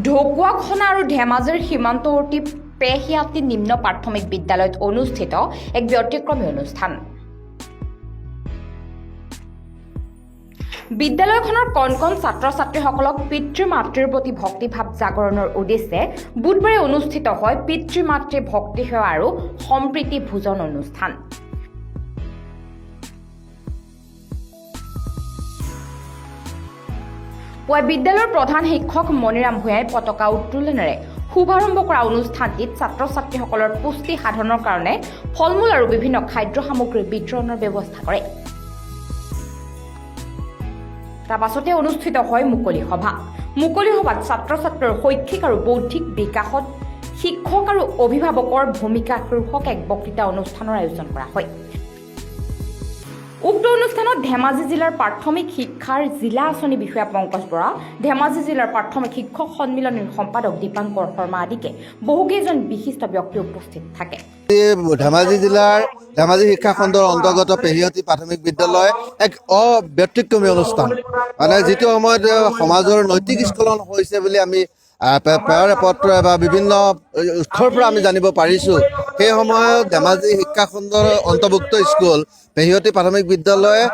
ঢকুৱাখনা আৰু ধেমাজিৰ সীমান্তৱৰ্তী পেহিয়াতি নিম্ন প্ৰাথমিক বিদ্যালয়ত অনুষ্ঠিত এক ব্যতিক্ৰমী অনুষ্ঠান। বিদ্যালয়খনৰ কণ কণ ছাত্ৰ-ছাত্ৰীসকলক পিতৃ-মাতৃৰ প্ৰতি ভক্তিভাৱ জাগৰণৰ উদ্দেশ্যে বুধবাৰে অনুষ্ঠিত হয় পিতৃ-মাতৃ ভক্তি সেৱা আৰু সম্প্ৰীতি ভোজন অনুষ্ঠান। পুৱাই বিদ্যালয়ৰ প্ৰধান শিক্ষক মণিৰাম ভূঞাই পতাকা উত্তোলনেৰে শুভাৰম্ভ কৰা অনুষ্ঠানটিত ছাত্ৰ-ছাত্ৰীসকলৰ পুষ্টি সাধনৰ কাৰণে ফল-মূল আৰু বিভিন্ন খাদ্য সামগ্ৰীৰ বিতৰণৰ ব্যৱস্থা কৰে। তাৰ পাছতে অনুষ্ঠিত হয় মুকলি সভা। মুকলি সভাত ছাত্ৰ-ছাত্ৰীৰ শৈক্ষিক আৰু বৌদ্ধিক বিকাশত শিক্ষক আৰু অভিভাৱকৰ ভূমিকা শীৰ্ষক এক বক্তৃতা অনুষ্ঠানৰ আয়োজন কৰা হয়। উক্ত অনুষ্ঠানত ধেমাজি জিলাৰ প্ৰাথমিক শিক্ষাৰ জিলা আঁচনি বিষয়া পংকজ বৰা, ধেমাজি জিলাৰ প্ৰাথমিক শিক্ষক সন্মিলনীৰ সম্পাদক দীপাংকৰ শৰ্মা আদিকে বহুকেইজন বিশিষ্ট ব্যক্তি উপস্থিত থাকে। ধেমাজি জিলাৰ ধেমাজি শিক্ষা খণ্ডৰ অন্তৰ্গত পেহিয়তী প্ৰাথমিক বিদ্যালয় এক ব্যতিক্ৰমী অনুষ্ঠান, মানে যিটো সময়ত সমাজৰ নৈতিক স্খলন হৈছে বুলি আমি পেয়ৰ পত্ৰ বা বিভিন্ন উৎসৰ পৰা আমি জানিব পাৰিছোঁ। সেই সময়ত ধেমাজি শিক্ষা খণ্ডৰ অন্তৰ্ভুক্ত স্কুল পেহিয়তী প্ৰাথমিক বিদ্যালয়ে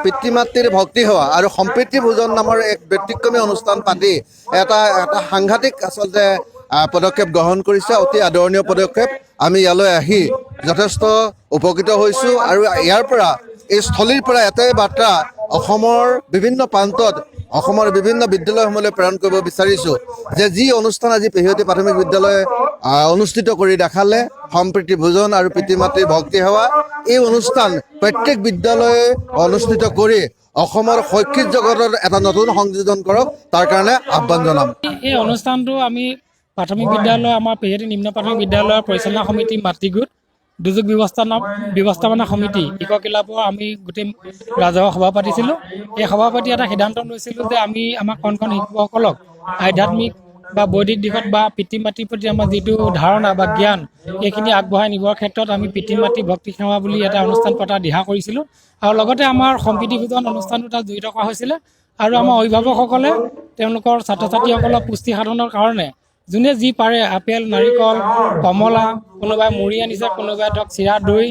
পিতৃ মাতৃৰ ভক্তি সেৱা আৰু সম্প্ৰীতি ভোজন নামৰ এক ব্যতিক্ৰমী অনুষ্ঠান পাতি এটা সাংঘাতিক আচলতে পদক্ষেপ গ্ৰহণ কৰিছে, অতি আদৰণীয় পদক্ষেপ। আমি ইয়ালৈ আহি যথেষ্ট উপকৃত হৈছোঁ আৰু ইয়াৰ পৰা এই স্থলীৰ পৰা এটাই বাৰ্তা অসমৰ বিভিন্ন প্ৰান্তত অসমৰ বিভিন্ন বিদ্যালয়সমূহলৈ প্ৰেৰণ কৰিব বিচাৰিছোঁ যে যি অনুষ্ঠান আজি পেহিয়তী প্ৰাথমিক বিদ্যালয়ে অনুষ্ঠিত কৰি দেখালে, সম্প্ৰীতি ভোজন আৰু পিতৃ মাতৃৰ ভক্তি সেৱা, এই অনুষ্ঠান প্ৰত্যেক বিদ্যালয়ে অনুষ্ঠিত কৰি অসমৰ শৈক্ষিক জগতত এটা নতুন সংযোজন কৰক, তাৰ কাৰণে আহ্বান জনাম। এই অনুষ্ঠানটো আমি প্ৰাথমিক বিদ্যালয়, আমাৰ পেহিয়তী নিম্ন প্ৰাথমিক বিদ্যালয়ৰ পৰিচালনা সমিতি, মাতৃগোট, দুৰ্যোগ ব্যৱস্থাপনা সমিতি, শিক্ষক ক্লাবৰ আমি গোটেই ৰাজহুৱা সভা পাতিছিলোঁ। এই সভা পাতি এটা সিদ্ধান্ত লৈছিলোঁ যে আমি আমাৰ কণ কণ শিশুসকলক আধ্যাত্মিক বা বৈদিক দিশত বা পিতৃ মাতৃৰ প্ৰতি আমাৰ যিটো ধাৰণা বা জ্ঞান, এইখিনি আগবঢ়াই নিবৰ ক্ষেত্ৰত আমি পিতৃ মাতৃ ভক্তি সেৱা বুলি এটা অনুষ্ঠান পতা দিহা কৰিছিলোঁ। আৰু লগতে আমাৰ সম্প্ৰীতি ভোজন অনুষ্ঠানটো তাত জড়িত কৰা হৈছিলে। আৰু আমাৰ অভিভাৱকসকলে তেওঁলোকৰ ছাত্ৰ ছাত্ৰীসকলৰ পুষ্টি সাধনৰ কাৰণে যোনে যি পাৰে, আপেল, নাৰিকল, কমলা, কোনোবাই মুড়ি আনিছে, কোনোবাই ধৰক চিৰা, দৈ,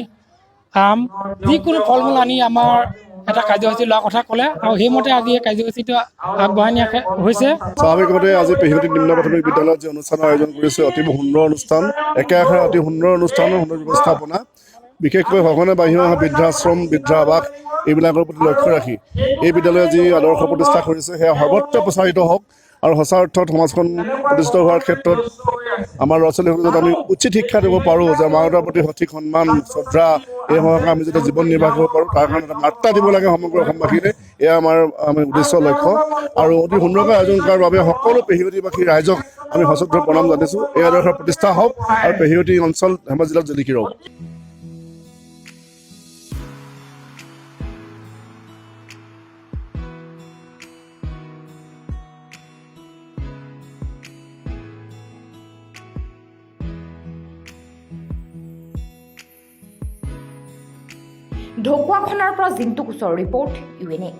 আম, যিকোনো ফল মূল আনি আমাৰ এটা কাৰ্যসূচী লোৱাৰ কথা ক'লে আৰু সেইমতে আজি এই কাৰ্যসূচীটো আগবঢ়াই নিয়া হৈছে। স্বাভাৱিকভাৱে আজি পেহিয়তী নিম্ন প্ৰাথমিক বিদ্যালয়ত যি অনুষ্ঠানৰ আয়োজন কৰিছে, অতি সুন্দৰ অনুষ্ঠান, একেআষাৰে অতি সুন্দৰ অনুষ্ঠানৰ সুন্দৰ ব্যৱস্থাপনা, বিশেষকৈ সঘনে বাঢ়ি অহা বৃদ্ধাশ্ৰম, বৃদ্ধাবাস এইবিলাকৰ প্ৰতি লক্ষ্য ৰাখি এই বিদ্যালয়ে যি আদৰ্শ প্ৰতিষ্ঠা কৰিছে সেয়া সৰ্বত্ৰ প্ৰচাৰিত হওক আৰু সঁচা অৰ্থত সমাজখন প্ৰতিষ্ঠিত হোৱাৰ ক্ষেত্ৰত আমাৰ ল'ৰা ছোৱালীসকলক যাতে আমি উচিত শিক্ষা দিব পাৰোঁ, যে মা দেউতাৰ প্ৰতি সঠিক সন্মান শ্ৰদ্ধা এই সময়কে আমি যাতে জীৱন নিৰ্বাহ কৰিব পাৰোঁ, তাৰ কাৰণে এটা বাৰ্তা দিব লাগে সমগ্ৰ অসমবাসীলৈ। এয়া আমাৰ উদ্দেশ্য, লক্ষ্য। আৰু অতি সুন্দৰকৈ আয়োজন কৰাৰ বাবে সকলো পেহিয়তীবাসী ৰাইজক আমি সশ্ৰদ্ধ প্ৰণাম জনাইছোঁ। এই আদৰ্শৰ প্ৰতিষ্ঠা হওক আৰু পেহিয়তী অঞ্চল ধেমাজি জিলাত জিলিকি ৰওক। ঢকুৱাখনাৰ পৰা জিন্তু কোচৰ ৰিপৰ্ট, UNA।